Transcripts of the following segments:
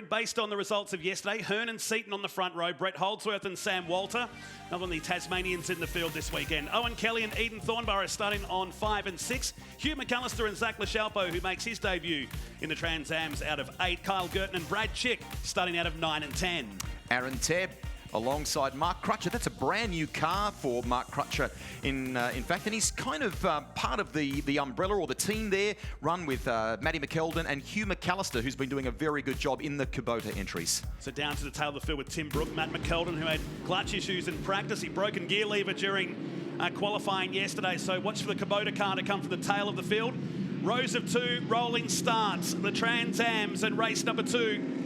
based on the results of yesterday. Hearn and Seaton on the front row, Brett Holdsworth and Sam Walter. Another one of the Tasmanians in the field this weekend. Owen Kelly and Eden Thornborough starting on 5 and 6. Hugh McAllister and Zach LaChalpo, who makes his debut in the Trans Ams, out of 8. Kyle Girton and Brad Chick starting out of 9 and 10. Aaron Tebb alongside Mark Crutcher. That's a brand new car for Mark Crutcher, in fact, and he's kind of part of the umbrella or the team there, run with Matty McKeldin and Hugh McAllister, who's been doing a very good job in the Kubota entries. So down to the tail of the field with Tim Brook, Matt McKeldin, who had clutch issues in practice. He broke a gear lever during qualifying yesterday, so watch for the Kubota car to come from the tail of the field. Rows of 2 rolling starts, the Trans Ams and race number 2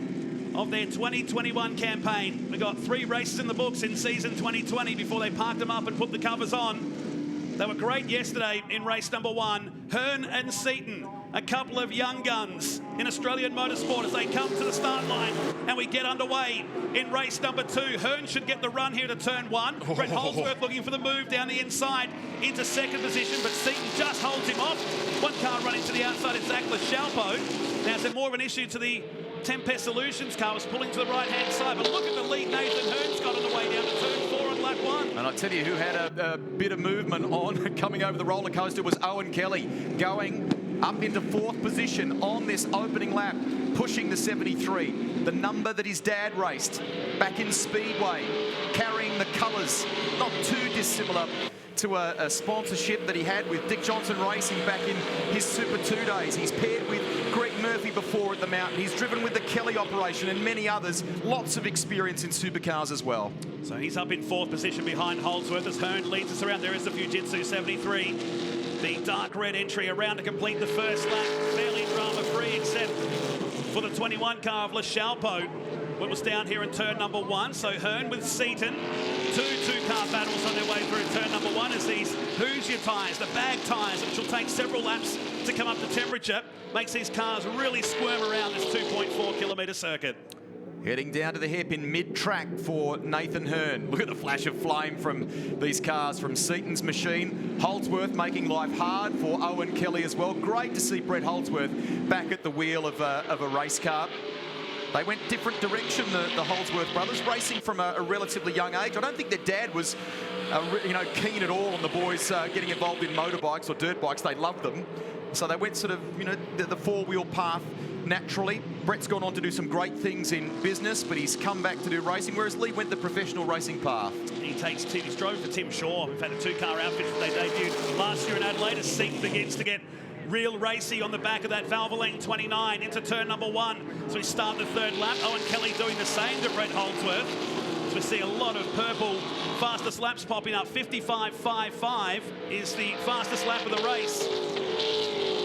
of their 2021 campaign. We got 3 races in the books in season 2020 before they parked them up and put the covers on. They were great yesterday in race number 1. Hearn and Seaton, a couple of young guns in Australian motorsport as they come to the start line, and we get underway in race number 2. Hearn should get the run here to turn 1. Brett Holdsworth looking for the move down the inside into second position, but Seaton just holds him off. One car running to the outside is Zach LaChalpo. Now, is there more of an issue to the Tempest Solutions car? Was pulling to the right-hand side, but look at the lead Nathan Hearn's got on the way down to turn 4 on lap 1. And I tell you who had a bit of movement on coming over the roller coaster was Owen Kelly, going up into 4th position on this opening lap, pushing the 73, the number that his dad raced back in Speedway, carrying the colours, not too dissimilar to a sponsorship that he had with Dick Johnson Racing back in his Super 2 days. He's paired with Greg Murphy before at the Mountain. He's driven with the Kelly operation and many others. Lots of experience in supercars as well. So he's up in 4th position behind Holdsworth as Hearn leads us around. There is the Fujitsu 73. The dark red entry around to complete the first lap. Fairly drama-free except for the 21 car of LaChalpo. What was down here in turn number 1. So Hearn with Seaton. 2 two-car battles on their way through turn number 1 as these Hoosier tyres, the bag tyres, which will take several laps to come up to temperature, makes these cars really squirm around this 2.4 kilometre circuit. Heading down to the hip in mid-track for Nathan Hearn. Look at the flash of flame from these cars from Seaton's machine. Holdsworth making life hard for Owen Kelly as well. Great to see Brett Holdsworth back at the wheel of a race car. They went different direction, the Holdsworth brothers, racing from a relatively young age. I don't think their dad was, keen at all on the boys getting involved in motorbikes or dirt bikes. They loved them. So they went sort of, the 4-wheel path naturally. Brett's gone on to do some great things in business, but he's come back to do racing, whereas Lee went the professional racing path. He's drove for Tim Shaw. We've had a 2-car outfit that they debuted last year in Adelaide as Seaton begins to get real racy on the back of that Valvoline 29 into turn number 1. So we start the 3rd lap. Owen Kelly doing the same to Brett Holdsworth. So we see a lot of purple fastest laps popping up. 55.55 is the fastest lap of the race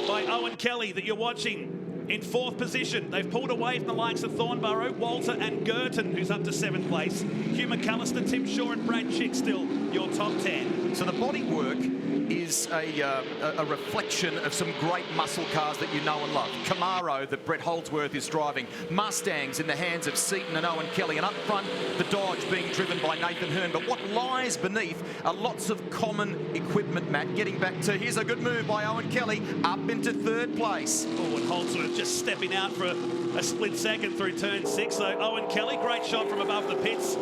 by Owen Kelly that you're watching in 4th position. They've pulled away from the likes of Thornborough, Walter and Girton, who's up to 7th place. Hugh McAllister, Tim Shaw and Brad Chick still your top 10. So the bodywork is a reflection of some great muscle cars that you know and love. Camaro that Brett Holdsworth is driving. Mustangs in the hands of Seaton and Owen Kelly. And up front, the Dodge being driven by Nathan Hearn. But what lies beneath are lots of common equipment, Matt. Getting back to, here's a good move by Owen Kelly, up into 3rd place. Oh, and Holdsworth just stepping out for a split second through turn 6. So Owen Kelly, great shot from above the pits.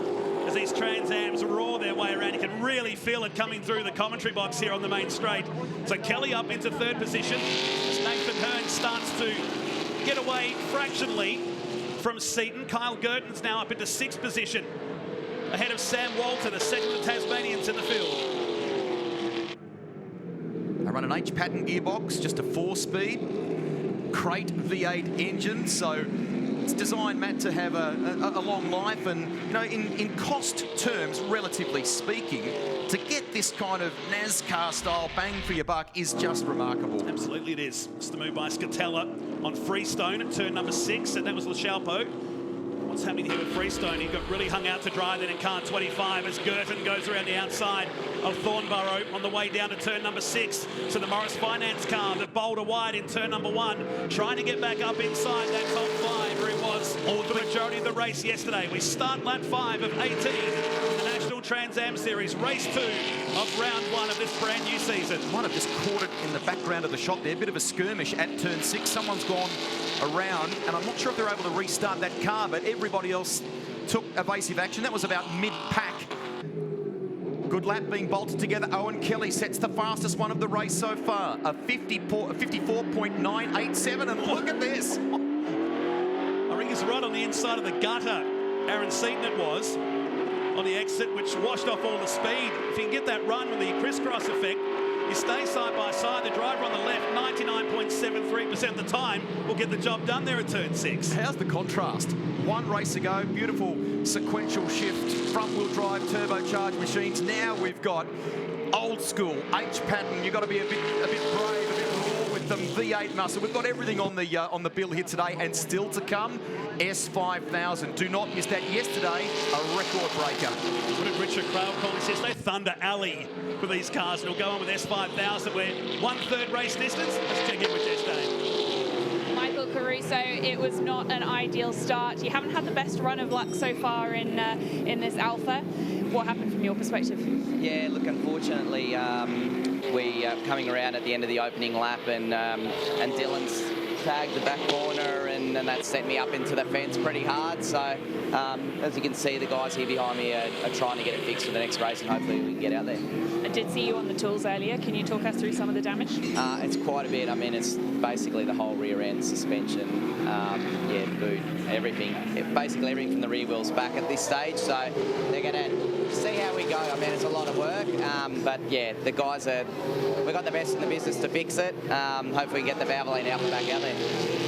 As these Trans Ams roar their way around, you can really feel it coming through the commentary box here on the main straight. So Kelly up into 3rd position as Nathan Hearn starts to get away fractionally from Seaton. Kyle Girton's now up into 6th position ahead of Sam Walter, the second of the Tasmanians in the field. They run an H-pattern gearbox, just a 4-speed crate V8 engine, so it's designed, Matt, to have a long life, and in cost terms, relatively speaking, to get this kind of NASCAR style bang for your buck is just remarkable. Absolutely it is. It's the move by Scatella on Freestone at turn number 6, and that was LaChalpo. What's happening here with Freestone? He got really hung out to dry then in car 25 as Girton goes around the outside of Thornborough on the way down to turn number 6. So the Morris Finance car that bowled wide in turn number 1, trying to get back up inside that top 5 where he was all the majority of the race yesterday. We start lap 5 of 18 in the National Trans Am Series, race 2 of round 1 of this brand new season. Might have just caught it in the background of the shot there. A bit of a skirmish at turn 6. Someone's gone around, and I'm not sure if they're able to restart that car, but everybody else took evasive action. That was about mid-pack. Good lap being bolted together. Owen Kelly sets the fastest one of the race so far. A 54.987, and look at this. I think he's right on the inside of the gutter. Aaron Seaton it was on the exit, which washed off all the speed. If you can get that run with the crisscross effect, you stay side by side. The driver on the left, 99.73% of the time, will get the job done there at turn 6. How's the contrast? One race to go, beautiful sequential shift, front-wheel drive, turbocharged machines. Now we've got old school H pattern. You've got to be a bit brave, a bit raw with them. V8 muscle. We've got everything on the bill here today, and still to come, S5000. Do not miss that. Yesterday, a record breaker. What did Richard Crowell call this yesterday? Thunder Alley for these cars. It'll go on with S5000, where 1/3 race distance. Let's check in with Jess Day. Michael Caruso, it was not an ideal start. You haven't had the best run of luck so far in this Alpha. What happened from your perspective? Yeah, look, unfortunately, we coming around at the end of the opening lap, and Dylan's tagged the back corner, and that set me up into the fence pretty hard. So, as you can see, the guys here behind me are trying to get it fixed for the next race, and hopefully we can get out there. I did see you on the tools earlier. Can you talk us through some of the damage? It's quite a bit. I mean, it's basically the whole rear end, suspension, boot, everything. Basically everything from the rear wheels back at this stage. So they're going to see how we go. I mean, it's a lot of work, but yeah, the guys we've got the best in the business to fix it. Hopefully we get the Valvoline Alpha back out there.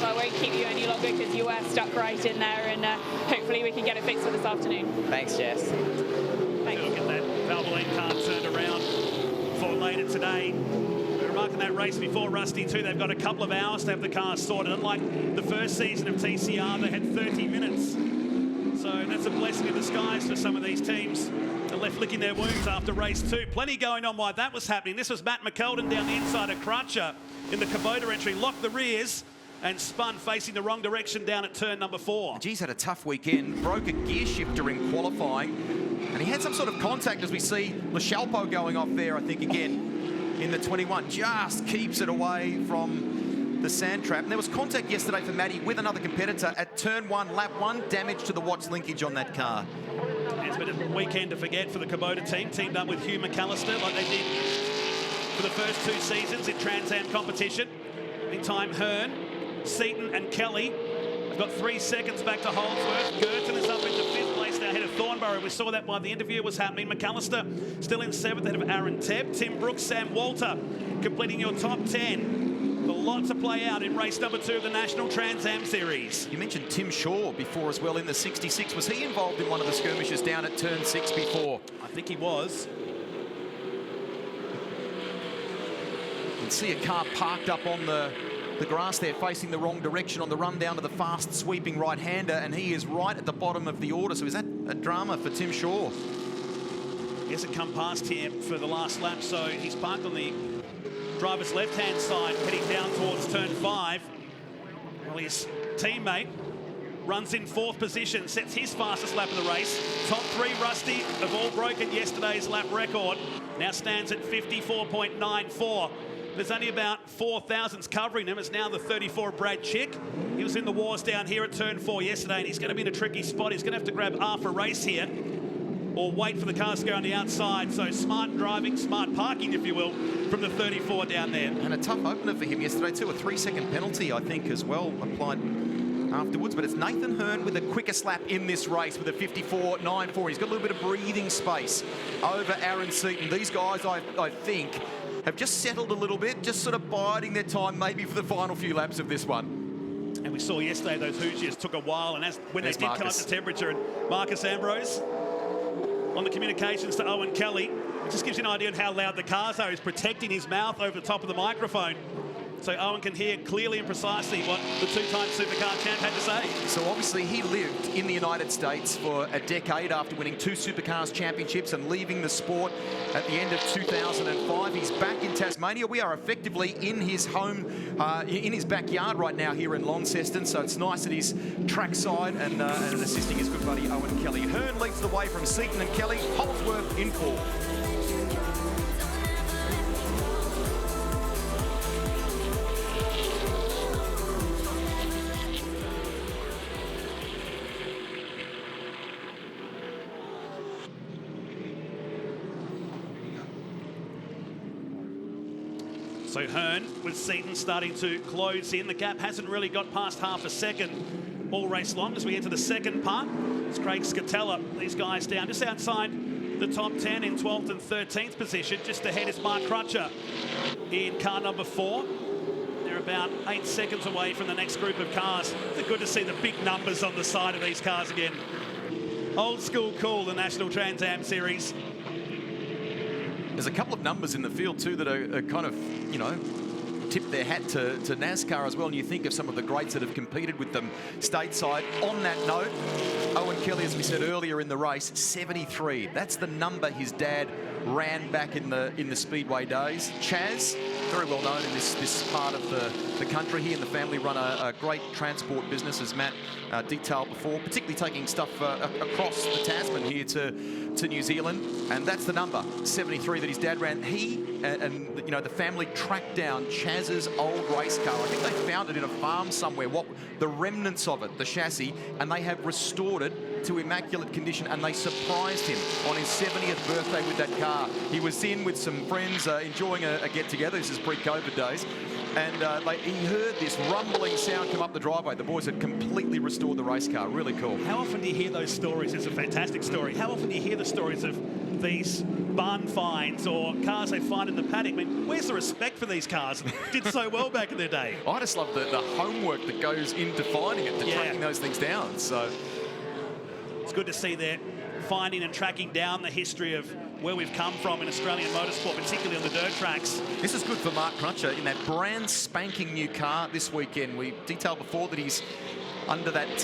So I won't keep you any longer because you were stuck right in there, and hopefully we can get it fixed for this afternoon. Thanks, Jess. Thank you. Get that Valvoline car turned around for later today. We were marking that race before, Rusty, too. They've got a couple of hours to have the car sorted. Unlike the first season of TCR, they had 30 minutes. So that's a blessing in disguise for some of these teams. They're left licking their wounds after race 2. Plenty going on while that was happening. This was Matt McKeldin down the inside of Crutcher in the Kubota entry. Locked the rears and spun facing the wrong direction down at turn number 4. Geez, had a tough weekend. Broke a gear shifter in qualifying. And he had some sort of contact, as we see LaChalpo going off there, I think, again, in the 21. Just keeps it away from the sand trap. And there was contact yesterday for Matty with another competitor at turn 1, lap 1. Damage to the watch linkage on that car. It's been a weekend to forget for the Kubota team. Teamed up with Hugh McAllister like they did for the first 2 seasons in Trans Am competition. Meantime, Hearn, Seaton and Kelly have got 3 seconds back to Holdsworth. Girton is up into 5th place now ahead of Thornborough. We saw that while the interview was happening. McAllister still in 7th ahead of Aaron Tebb. Tim Brooks, Sam Walter completing your top 10. A lot to play out in race number 2 of the National Trans Am Series. You mentioned Tim Shaw before as well in the 66. Was he involved in one of the skirmishes down at turn 6 before? I think he was. You can see a car parked up on the grass there facing the wrong direction on the run down to the fast sweeping right-hander, and he is right at the bottom of the order. So is that a drama for Tim Shaw? He hasn't come past here for the last lap, so he's parked on the driver's left-hand side, heading down towards turn 5. Well, his teammate runs in 4th position, sets his fastest lap of the race. Top 3, Rusty, have all broken yesterday's lap record. Now stands at 54.94. There's only about 4 thousandths covering him. It's now the 34 Brad Chick. He was in the wars down here at turn 4 yesterday, and he's going to be in a tricky spot. He's going to have to grab half a race here or wait for the cars to go on the outside. So smart driving, smart parking, if you will, from the 34 down there. And a tough opener for him yesterday too. A 3-second penalty, I think, as well, applied afterwards. But it's Nathan Hearn with the quickest lap in this race with a 54.94. He's got a little bit of breathing space over Aaron Seaton. These guys, I think, have just settled a little bit, just sort of biding their time maybe for the final few laps of this one. And we saw yesterday those Hoosiers took a while, and when they did come up to temperature, and Marcus Ambrose on the communications to Owen Kelly, it just gives you an idea of how loud the cars are. He's protecting his mouth over the top of the microphone so Owen can hear clearly and precisely what the two-time Supercar champ had to say. So obviously he lived in the United States for a decade after winning 2 Supercars championships and leaving the sport at the end of 2005. He's back in Tasmania. We are effectively in his home, in his backyard right now here in Launceston. So it's nice that he's trackside and assisting his good buddy Owen Kelly. Hearn leads the way from Seaton and Kelly. Holdsworth in 4. So Hearn with Seaton starting to close in. The gap hasn't really got past half a second all race long as we enter the second part. It's Craig Scatella, these guys down just outside the top 10 in 12th and 13th position. Just ahead is Mark Crutcher in car number 4. They're about 8 seconds away from the next group of cars. It's good to see the big numbers on the side of these cars again. Old school cool, the National Trans Am Series. There's a couple of numbers in the field too that are kind of, you know, tip their hat to NASCAR as well. And you think of some of the greats that have competed with them stateside. On that note, Owen Kelly, as we said earlier in the race, 73. That's the number his dad ran back in the Speedway days. Chaz, very well known in this part of the country. He and the family run a great transport business, as Matt detailed before, particularly taking stuff across the Tasman here to New Zealand. And that's the number, 73, that his dad ran. He and you know, the family tracked down Chaz's old race car. I think they found it in a farm somewhere, the remnants of it, the chassis, and they have restored it to immaculate condition, and they surprised him on his 70th birthday with that car. He was in with some friends enjoying a get-together. This is pre-COVID days. And he heard this rumbling sound come up the driveway. The boys had completely restored the race car. Really cool. How often do you hear those stories? It's a fantastic story. How often do you hear the stories of these barn finds or cars they find in the paddock? I mean, where's the respect for these cars? Did so well back in their day. I just love the homework that goes into finding it, to tracking those things down. So it's good to see they're finding and tracking down the history of where we've come from in Australian motorsport, particularly on the dirt tracks. This is good for Mark Crutcher in that brand spanking new car this weekend. We detailed before that he's under that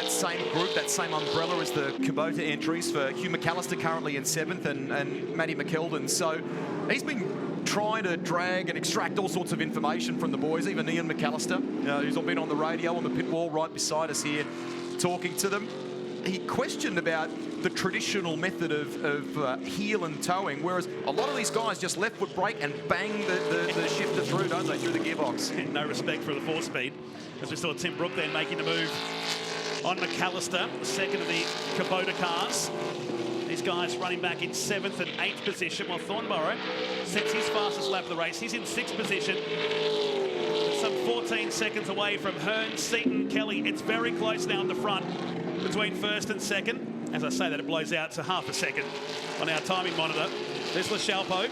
same group, that same umbrella as the Kubota entries for Hugh McAllister, currently in 7th, and Matty McKeldin. So he's been trying to drag and extract all sorts of information from the boys, even Ian McAllister, who's been on the radio on the pit wall right beside us here, talking to them. He questioned about the traditional method of heel and towing, whereas a lot of these guys just left foot brake and bang the shifter through, don't they, through the gearbox. And no respect for the 4-speed, as we saw Tim Brook then making the move on McAllister, the second of the Kubota cars. These guys running back in 7th and 8th position, while Thornborough sets his fastest lap of the race. He's in 6th position, some 14 seconds away from Hearn, Seaton, Kelly. It's very close now at the front between 1st and 2nd. As I say that, it blows out to half a second on our timing monitor. There's Lachalpo.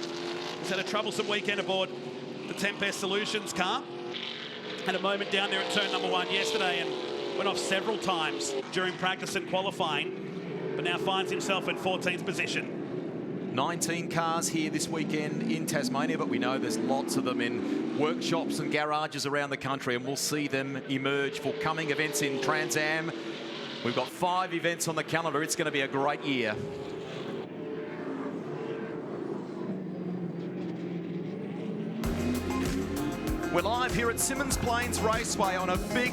He's had a troublesome weekend aboard the Tempest Solutions car. Had a moment down there at turn number 1 yesterday and went off several times during practice and qualifying, but now finds himself in 14th position. 19 cars here this weekend in Tasmania, but we know there's lots of them in workshops and garages around the country, and we'll see them emerge for coming events in Trans Am. We've got 5 events on the calendar. It's going to be a great year. We're live here at Symmons Plains Raceway on a big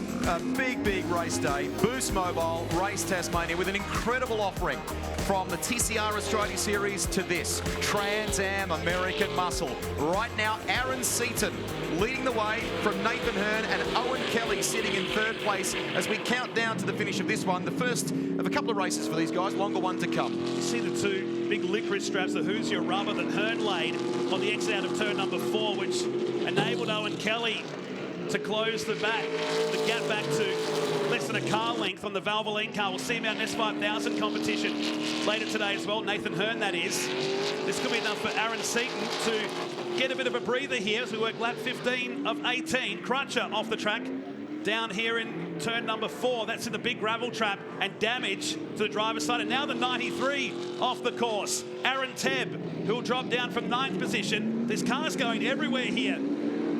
race day. Boost Mobile Race Tasmania with an incredible offering from the TCR Australia Series to this Trans Am American Muscle. Right now, Aaron Seaton leading the way from Nathan Hearn and Owen Kelly sitting in 3rd place as we count down to the finish of this one. The first of a couple of races for these guys, longer one to come. You see the 2 big licorice straps, the Who's Your Rubber that Hearn laid on the exit out of turn number 4, which enabled Owen Kelly to close the gap back to less than a car length on the Valvoline car. We'll see him out in S5000 competition later today as well. Nathan Hearn, that is. This could be enough for Aaron Seaton to get a bit of a breather here as we work lap 15 of 18. Crutcher off the track down here in turn number 4. That's in the big gravel trap and damage to the driver's side. And now the 93 off the course. Aaron Tebb, who will drop down from 9th position. This car's going everywhere here.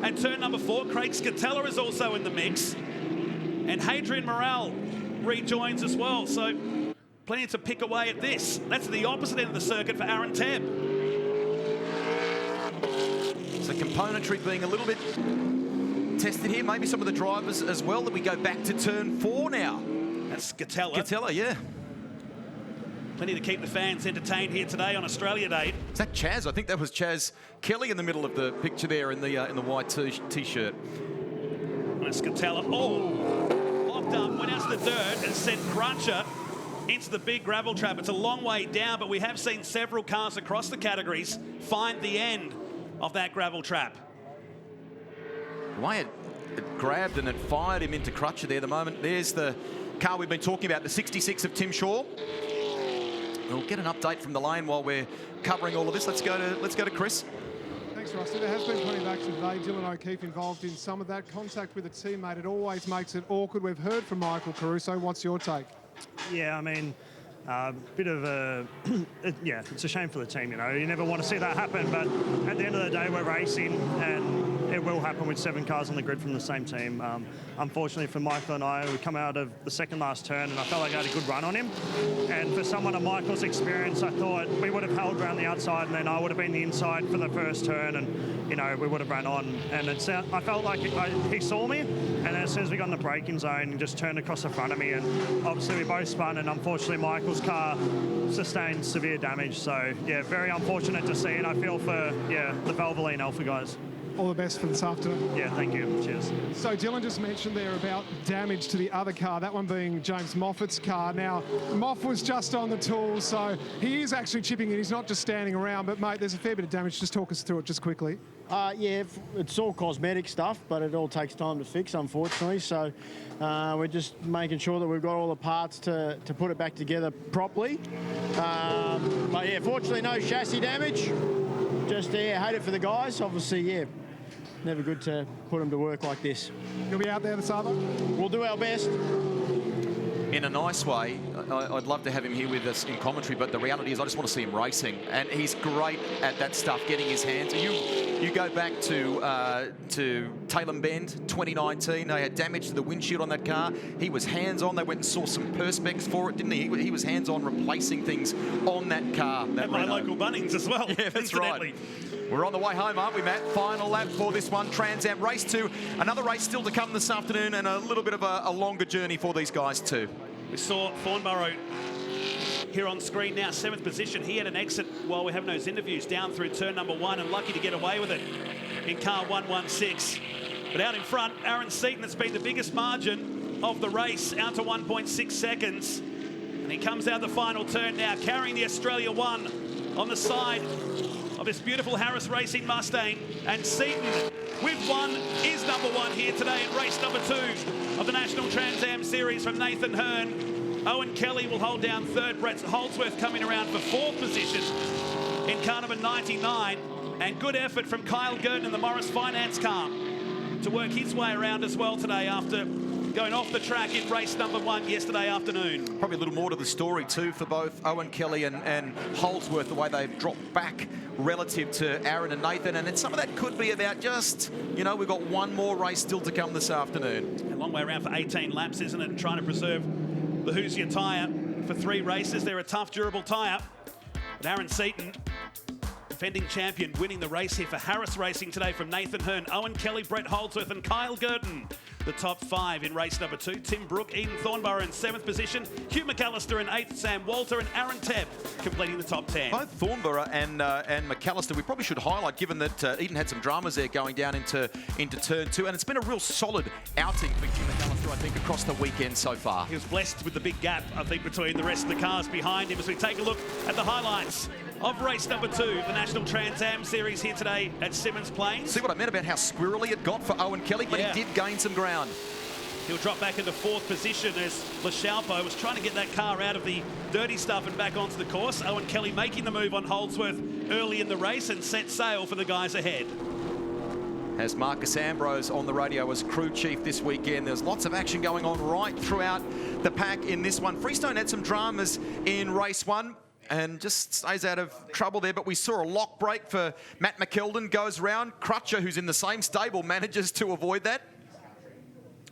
And turn number 4, Craig Scatella is also in the mix. And Hadrian Morel rejoins as well. So plenty to pick away at this. That's the opposite end of the circuit for Aaron Tebb. So componentry being a little bit tested here. Maybe some of the drivers as well, that we go back to turn 4 now. That's Scatella. Scatella, yeah. Plenty to keep the fans entertained here today on Australia Day. Is that Chaz? I think that was Chaz Kelly in the middle of the picture there in the white t-shirt. And Scatella, locked up, went out to the dirt and sent Crutcher into the big gravel trap. It's a long way down, but we have seen several cars across the categories find the end of that gravel trap. The way it grabbed and it fired him into Crutcher there. The moment, there's the car we've been talking about, the 66 of Tim Shaw. We'll get an update from the lane while we're covering all of this. Let's go to Chris. Thanks, Rusty. There has been plenty of action today. Dylan O'Keefe involved in some of that. Contact with a teammate, it always makes it awkward. We've heard from Michael Caruso. What's your take? Yeah, I mean, bit of a... yeah, it's a shame for the team, you know. You never want to see that happen, but at the end of the day, we're racing, and it will happen with 7 cars on the grid from the same team. Unfortunately for Michael and I, we come out of the second last turn, and I felt like I had a good run on him. And for someone of Michael's experience, I thought we would have held around the outside, and then I would have been the inside for the first turn, and, you know, we would have ran on. And I felt like he saw me, and then as soon as we got in the braking zone, he just turned across the front of me, and obviously we both spun, and unfortunately Michael's car sustained severe damage. So, yeah, very unfortunate to see, and I feel for, yeah, the Valvoline Alpha guys. All the best for this afternoon. Yeah, thank you. Cheers. So Dylan just mentioned there about damage to the other car, that one being James Moffat's car. Now, Moff was just on the tools, so he is actually chipping in. He's not just standing around, but, mate, there's a fair bit of damage. Just talk us through it just quickly. Yeah, it's all cosmetic stuff, but it all takes time to fix, unfortunately. So we're just making sure that we've got all the parts to put it back together properly. But, yeah, fortunately, no chassis damage. Just, yeah, hate it for the guys. Obviously, yeah, never good to put them to work like this. You'll be out there this afternoon? We'll do our best. In a nice way, I'd love to have him here with us in commentary, but the reality is I just want to see him racing, and he's great at that stuff, getting his hands. You go back to Tailem Bend 2019. They had damage to the windshield on that car. He was hands-on. They went and saw some perspex for it, didn't he? He was hands-on replacing things on that car. At my local Bunnings as well. Yeah, that's right. We're on the way home, aren't we, Matt? Final lap for this one, Trans Am Race 2. Another race still to come this afternoon, and a little bit of a longer journey for these guys too. We saw Thornborough here on screen now, 7th position. He had an exit while we're having those interviews down through turn number 1, and lucky to get away with it in car 116. But out in front, Aaron Seaton, it's been the biggest margin of the race, out to 1.6 seconds. And he comes out the final turn now, carrying the Australia 1 on the side of this beautiful Harris Racing Mustang. And Seaton, with 1, is number 1 here today in race number 2 of the National Trans Am Series from Nathan Hearn. Owen Kelly will hold down 3rd. Brett Holdsworth coming around for 4th position in car number 99. And good effort from Kyle Gurton in the Morris Finance car to work his way around as well today after going off the track in race number 1 yesterday afternoon. Probably a little more to the story too for both Owen Kelly and Holdsworth, the way they've dropped back relative to Aaron and Nathan, and some of that could be about just, you know, we've got one more race still to come this afternoon. A long way around for 18 laps, isn't it? Trying to preserve the Hoosier tyre for 3 races. They're a tough, durable tyre. But Aaron Seaton, defending champion, winning the race here for Harris Racing today from Nathan Hearn, Owen Kelly, Brett Holdsworth and Kyle Gurton. The top 5 in race number 2. Tim Brook, Eden Thornborough in 7th position. Hugh McAllister in 8th. Sam Walter and Aaron Tebb completing the top 10. Both Thornborough and McAllister, we probably should highlight, given that Eden had some dramas there going down into turn 2. And it's been a real solid outing for Hugh McAllister, I think, across the weekend so far. He was blessed with the big gap, I think, between the rest of the cars behind him as we take a look at the highlights of race number 2, the National Trans Am Series here today at Symmons Plains. See what I meant about how squirrely it got for Owen Kelly, but he did gain some ground. He'll drop back into 4th position as LaChalpo was trying to get that car out of the dirty stuff and back onto the course. Owen Kelly making the move on Holdsworth early in the race and set sail for the guys ahead. As Marcus Ambrose on the radio as crew chief this weekend, there's lots of action going on right throughout the pack in this one. Freestone had some dramas in race 1. and just stays out of trouble there. But we saw a lock break for Matt McKeldin, goes round. Crutcher, who's in the same stable, manages to avoid that.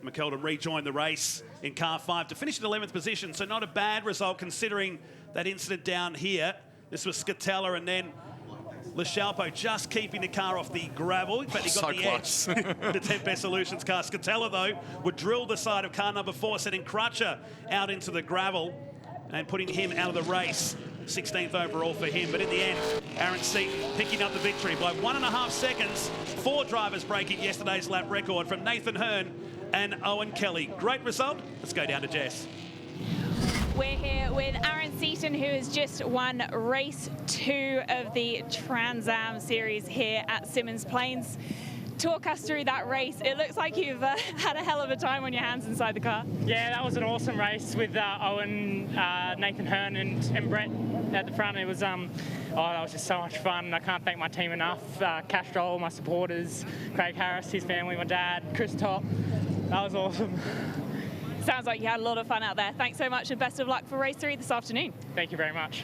McKeldin rejoined the race in car 5 to finish in 11th position, so not a bad result considering that incident down here. This was Scatella and then LaChalpo just keeping the car off the gravel. In fact, he got the edge. The 10th Best Solutions car. Scatella, though, would drill the side of car number 4, sending Crutcher out into the gravel and putting him out of the race. 16th overall for him. But in the end, Aaron Seaton picking up the victory by 1.5 seconds. 4 drivers breaking yesterday's lap record from Nathan Hearn and Owen Kelly. Great result. Let's go down to Jess. We're here with Aaron Seaton, who has just won race 2 of the Trans Am Series here at Symmons Plains. Talk us through that race. It looks like you've had a hell of a time on your hands inside the car. Yeah, that was an awesome race with Owen, Nathan Hearn and Brett at the front. It was, that was just so much fun. I can't thank my team enough. Castrol, my supporters, Craig Harris, his family, my dad, Chris Top. That was awesome. Sounds like you had a lot of fun out there. Thanks so much and best of luck for race 3 this afternoon. Thank you very much.